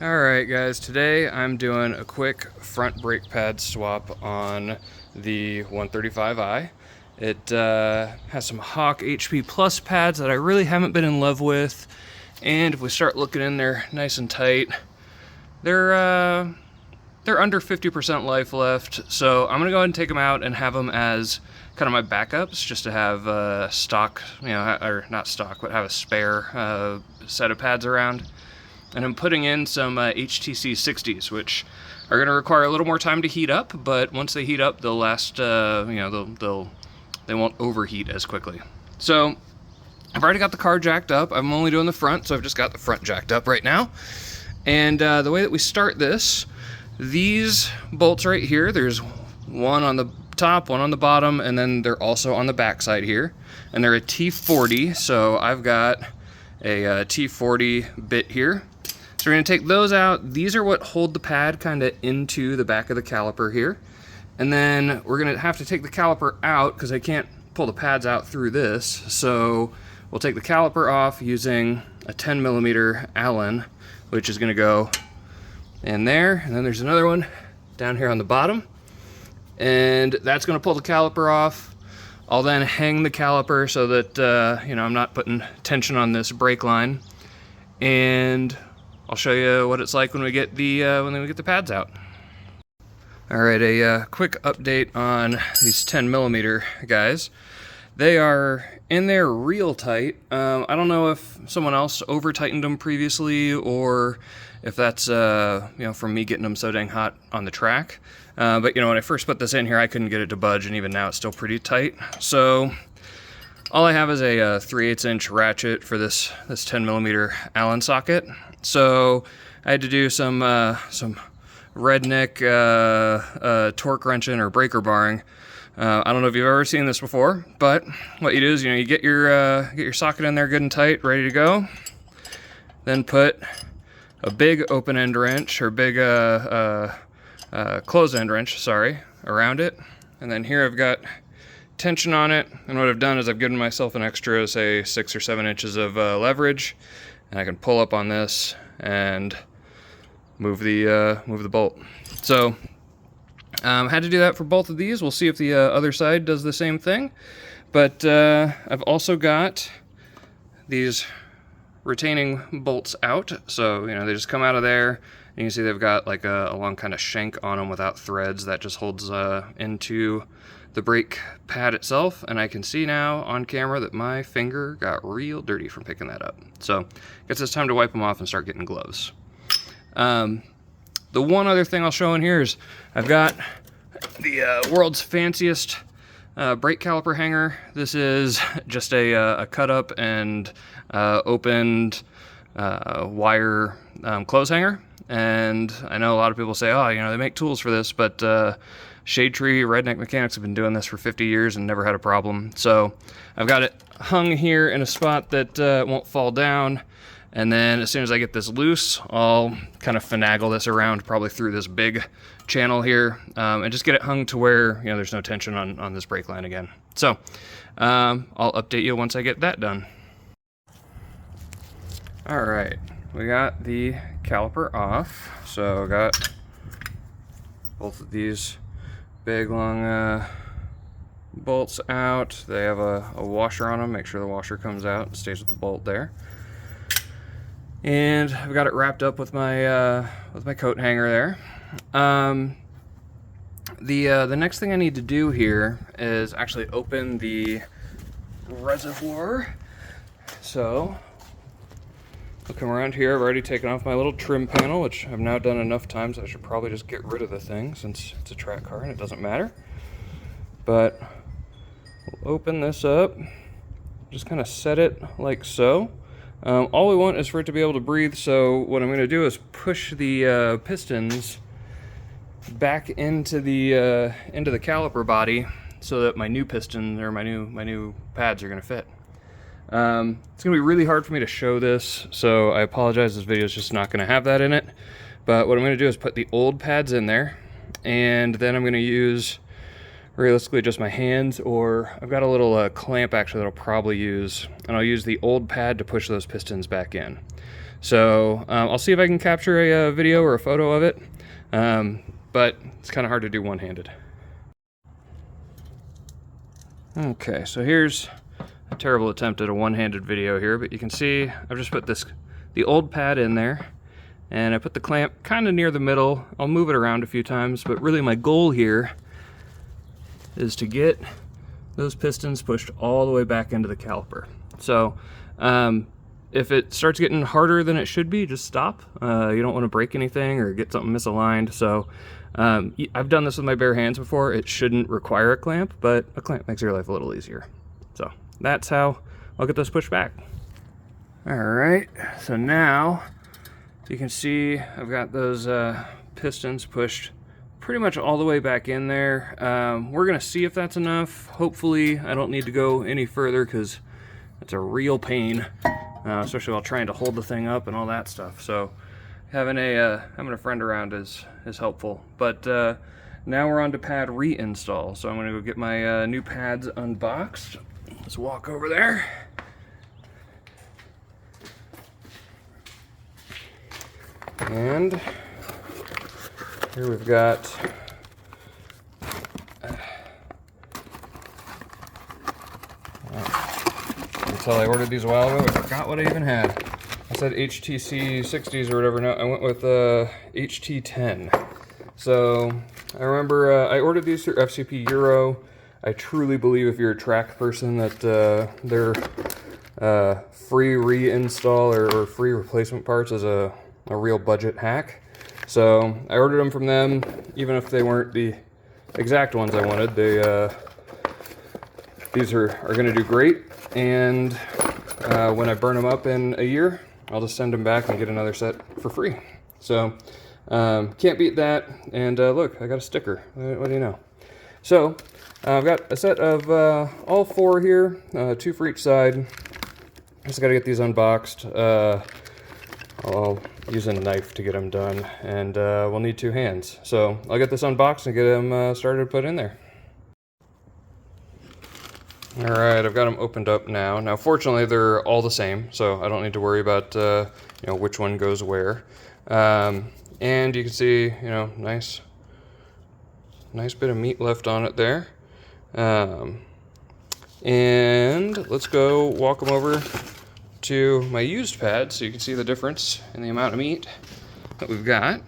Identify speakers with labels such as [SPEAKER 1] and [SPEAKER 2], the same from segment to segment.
[SPEAKER 1] Alright guys, today I'm doing a quick front brake pad swap on the 135i. It has some Hawk HP Plus pads that I really haven't been in love with, and if we start looking in there nice and tight, they're under 50% life left, so I'm gonna go ahead and take them out and have them as kind of my backups, just to have stock, or not stock, but have a spare set of pads around. And I'm putting in some HTC 60s, which are going to require a little more time to heat up, but once they heat up, they'll last, they won't overheat as quickly. So I've already got the car jacked up. I'm only doing the front, so I've just got the front jacked up right now. And the way that we start this, these bolts right here, there's one on the top, one on the bottom, and then they're also on the back side here. And they're a T40, so I've got a T40 bit here. So we're going to take those out. These are what hold the pad kind of into the back of the caliper here. And then we're going to have to take the caliper out because I can't pull the pads out through this. So we'll take the caliper off using a 10mm Allen, which is going to go in there. And then there's another one down here on the bottom. And that's going to pull the caliper off. I'll then hang the caliper so that I'm not putting tension on this brake line. And I'll show you what it's like when we get the pads out. All right, a quick update on these 10mm guys. They are in there real tight. I don't know if someone else over tightened them previously, or if that's from me getting them so dang hot on the track. But when I first put this in here, I couldn't get it to budge, and even now it's still pretty tight. So all I have is a 3/8" ratchet for this 10mm Allen socket. So I had to do some redneck torque wrenching or breaker barring. I don't know if you've ever seen this before, but what you do is you get your socket in there good and tight, ready to go. Then put a big open end wrench, or big closed end wrench, sorry, around it. And then here I've got tension on it, and what I've done is I've given myself an extra, say, 6 or 7 inches of leverage, and I can pull up on this and move the bolt. So had to do that for both of these. We'll see if the other side does the same thing. But I've also got these retaining bolts out, so they just come out of there, and you can see they've got like a long kind of shank on them without threads that just holds into the brake pad itself. And I can see now on camera that my finger got real dirty from picking that up, so I guess it's time to wipe them off and start getting gloves. The one other thing I'll show in here is I've got the world's fanciest brake caliper hanger. This is just a cut up and opened wire clothes hanger. And I know a lot of people say, oh, they make tools for this, but Shade Tree Redneck Mechanics have been doing this for 50 years and never had a problem. So I've got it hung here in a spot that won't fall down. And then as soon as I get this loose, I'll kind of finagle this around probably through this big channel here, and just get it hung to where there's no tension on this brake line again. So I'll update you once I get that done. All right, we got the caliper off. So I got both of these big long bolts out. They have a washer on them. Make sure the washer comes out and stays with the bolt there. And I've got it wrapped up with my coat hanger there. The next thing I need to do here is actually open the reservoir. So I'll come around here. I've already taken off my little trim panel, which I've now done enough times. I should probably just get rid of the thing since it's a track car and it doesn't matter. But we'll open this up, just kind of set it like so. All we want is for it to be able to breathe, so what I'm going to do is push the pistons back into the caliper body so that my new piston, or my new pads, are going to fit. It's going to be really hard for me to show this, so I apologize. This video is just not going to have that in it. But what I'm going to do is put the old pads in there, and then I'm going to use realistically just my hands, or I've got a little clamp actually that I'll probably use, and I'll use the old pad to push those pistons back in. So I'll see if I can capture a video or a photo of it, but it's kind of hard to do one-handed. Okay, so here's a terrible attempt at a one-handed video here, but you can see I've just put the old pad in there, and I put the clamp kind of near the middle. I'll move it around a few times, but really my goal here is to get those pistons pushed all the way back into the caliper. So if it starts getting harder than it should be, just stop. You don't want to break anything or get something misaligned. So I've done this with my bare hands before. It shouldn't require a clamp, but a clamp makes your life a little easier. So that's how I'll get those pushed back. All right, so now you can see I've got those pistons pushed pretty much all the way back in there. We're gonna see if that's enough. Hopefully I don't need to go any further, because it's a real pain, especially while trying to hold the thing up and all that stuff. So having a friend around is helpful. But now we're on to pad reinstall. So I'm gonna go get my new pads unboxed. Let's walk over there. And here we've got until I ordered these a while ago, I forgot what I even had. I said HTC 60s or whatever. No, I went with HT10. So I remember I ordered these through FCP Euro. I truly believe if you're a track person that their free reinstall or free replacement parts is a real budget hack. So I ordered them from them, even if they weren't the exact ones I wanted. These are going to do great, and when I burn them up in a year, I'll just send them back and get another set for free. So can't beat that. And look, I got a sticker. What do you know? So I've got a set of all four here, 2 for each side. Just got to get these unboxed. I'll use a knife to get them done, and we'll need 2 hands. So I'll get this unboxed and get them started to put in there. All right, I've got them opened up now. Now, fortunately, they're all the same, so I don't need to worry about which one goes where. And you can see, nice bit of meat left on it there. And let's go walk them over to my used pad so you can see the difference in the amount of meat that we've got.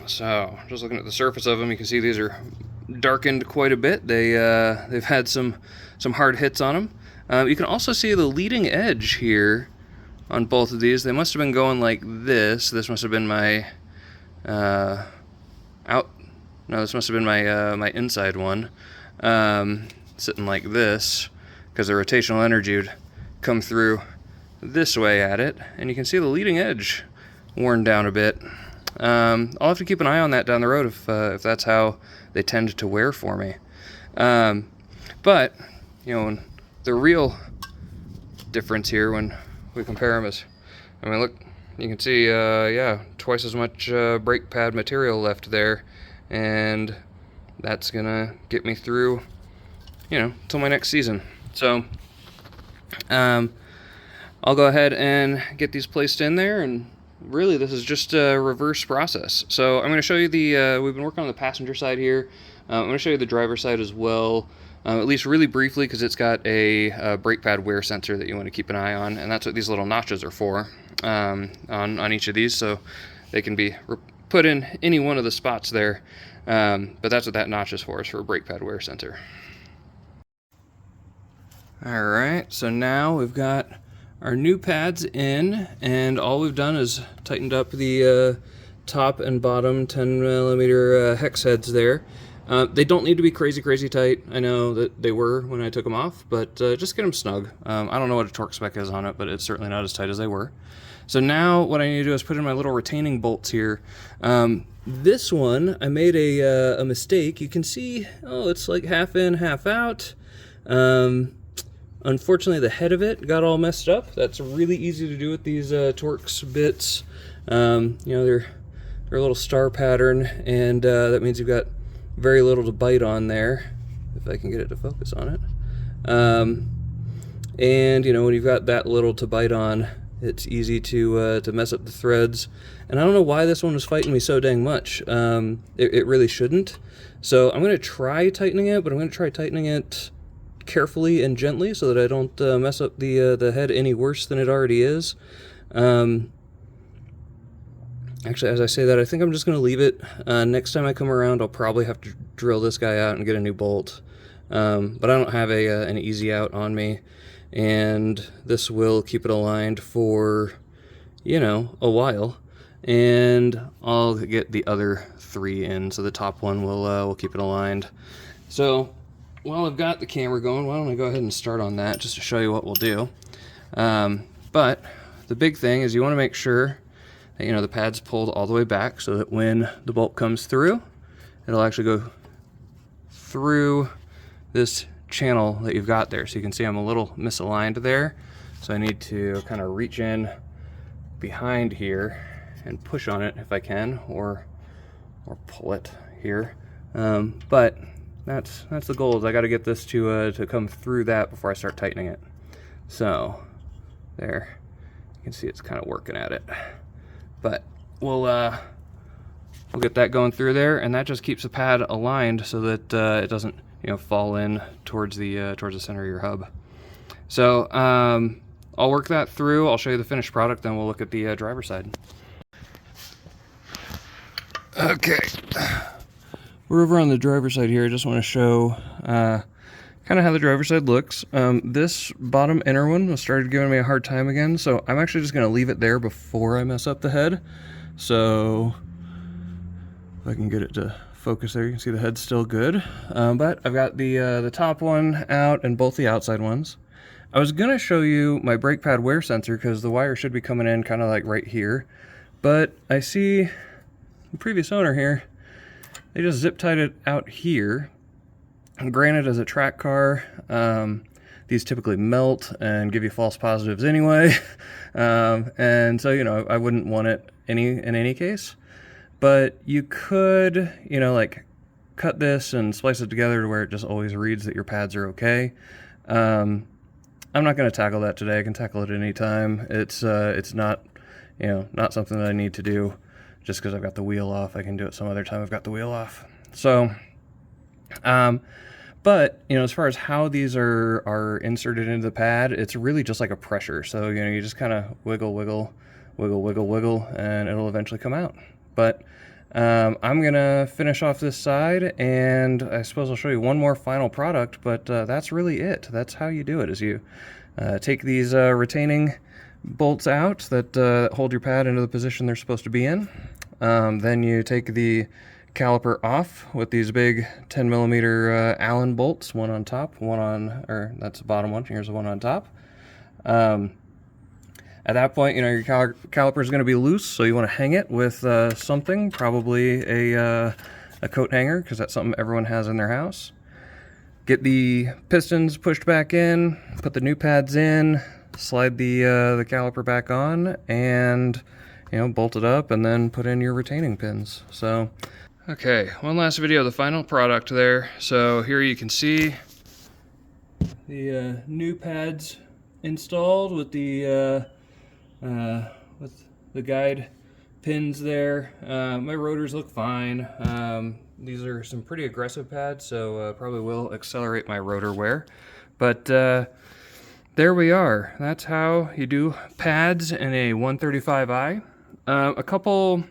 [SPEAKER 1] So just looking at the surface of them, you can see these are darkened quite a bit. They've had some hard hits on them. You can also see the leading edge here on both of these. They must have been going like this. This must have been my this must have been my inside one. Sitting like this, because the rotational energy would come through this way at it, and you can see the leading edge worn down a bit. I'll have to keep an eye on that down the road if that's how they tend to wear for me. But the real difference here when we compare them is, look, you can see twice as much brake pad material left there, and that's gonna get me through till my next season. So I'll go ahead and get these placed in there, and really this is just a reverse process. So I'm going to show you we've been working on the passenger side here. I'm going to show you the driver's side as well, at least really briefly, because it's got a brake pad wear sensor that you want to keep an eye on, and that's what these little notches are for on each of these, so they can be put in any one of the spots there. But that's what that notch is for a brake pad wear sensor. Alright, so now we've got our new pads in, and all we've done is tightened up the top and bottom 10mm hex heads there. They don't need to be crazy tight. I know that they were when I took them off, but just get them snug. I don't know what a torque spec is on it, but it's certainly not as tight as they were. So now what I need to do is put in my little retaining bolts here. This one, I made a mistake. You can see, it's like half in, half out. Unfortunately, the head of it got all messed up. That's really easy to do with these Torx bits. They're a little star pattern, and that means you've got very little to bite on there, if I can get it to focus on it. And you know, when you've got that little to bite on, it's easy to mess up the threads. And I don't know why this one was fighting me so dang much. It really shouldn't. So I'm going to try tightening it, but I'm going to try tightening it carefully and gently so that I don't mess up the head any worse than it already is. Actually, as I say that, I think I'm just going to leave it. Next time I come around, I'll probably have to drill this guy out and get a new bolt. But I don't have an easy out on me, and this will keep it aligned for, you know, a while. And I'll get the other 3 in, so the top one will keep it aligned. So while I've got the camera going, why don't I go ahead and start on that just to show you what we'll do. But the big thing is you want to make sure that, you know, the pad's pulled all the way back so that when the bolt comes through, it'll actually go through this channel that you've got there. So you can see I'm a little misaligned there. So I need to kind of reach in behind here and push on it if I can, or pull it here. But that's the goal, is I got to get this to come through that before I start tightening it. So there, you can see it's kind of working at it. But we'll get that going through there, and that just keeps the pad aligned so that it doesn't, you know, fall in towards the center of your hub. So I'll work that through. I'll show you the finished product, then we'll look at the driver's side. Okay, we're over on the driver's side here. I just want to show kind of how the driver's side looks. This bottom inner one started giving me a hard time again, so I'm actually just going to leave it there before I mess up the head. So if I can get it to focus there, you can see the head's still good. But I've got the top one out and both the outside ones. I was going to show you my brake pad wear sensor because the wire should be coming in kind of like right here. But I see the previous owner here, they just zip tied it out here. And granted, as a track car, these typically melt and give you false positives anyway. And so, you know, I wouldn't want it in any case. But you could, you know, like cut this and splice it together to where it just always reads that your pads are okay. I'm not going to tackle that today. I can tackle it any time. It's not, you know, not something that I need to do just because I've got the wheel off. I can do it some other time I've got the wheel off. So, but, you know, as far as how these are inserted into the pad, it's really just like a pressure. So, you know, you just kind of wiggle, wiggle, wiggle, wiggle, wiggle, and it'll eventually come out. But I'm going to finish off this side, and I suppose I'll show you one more final product, but that's really it. That's how you do it, is you take these retaining bolts out that hold your pad into the position they're supposed to be in. Then you take the caliper off with these big 10mm Allen bolts, one on top, one on, or that's the bottom one, here's the one on top. At that point, you know, your caliper is going to be loose, so you want to hang it with something, probably a coat hanger, because that's something everyone has in their house. Get the pistons pushed back in, put the new pads in, slide the caliper back on, and, you know, bolt it up, and then put in your retaining pins. So, okay, one last video of the final product there. So here you can see the new pads installed with the guide pins there. My rotors look fine. These are some pretty aggressive pads, so probably will accelerate my rotor wear. But there we are. That's how you do pads in a 135i. A couple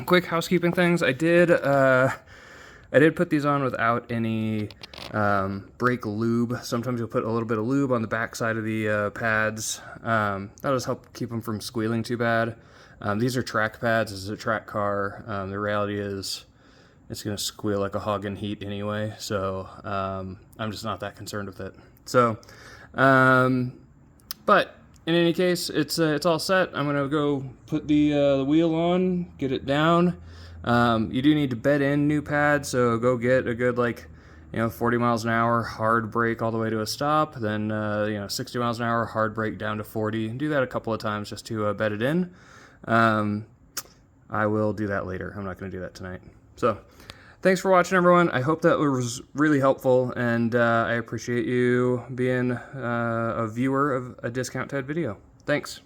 [SPEAKER 1] quick housekeeping things. I did put these on without any brake lube. Sometimes you'll put a little bit of lube on the back side of the pads. That'll just help keep them from squealing too bad. These are track pads. This is a track car. The reality is it's going to squeal like a hog in heat anyway, so I'm just not that concerned with it. So, but in any case, it's all set. I'm going to go put the wheel on, get it down. You do need to bed in new pads, so go get a good, like, 40 miles an hour hard brake all the way to a stop, then 60 miles an hour hard brake down to 40. Do that a couple of times just to bed it in. I will do that later. I'm not going to do that tonight. So Thanks for watching, everyone. I hope that was really helpful, and I appreciate you being a viewer of a Discount Ted video. Thanks.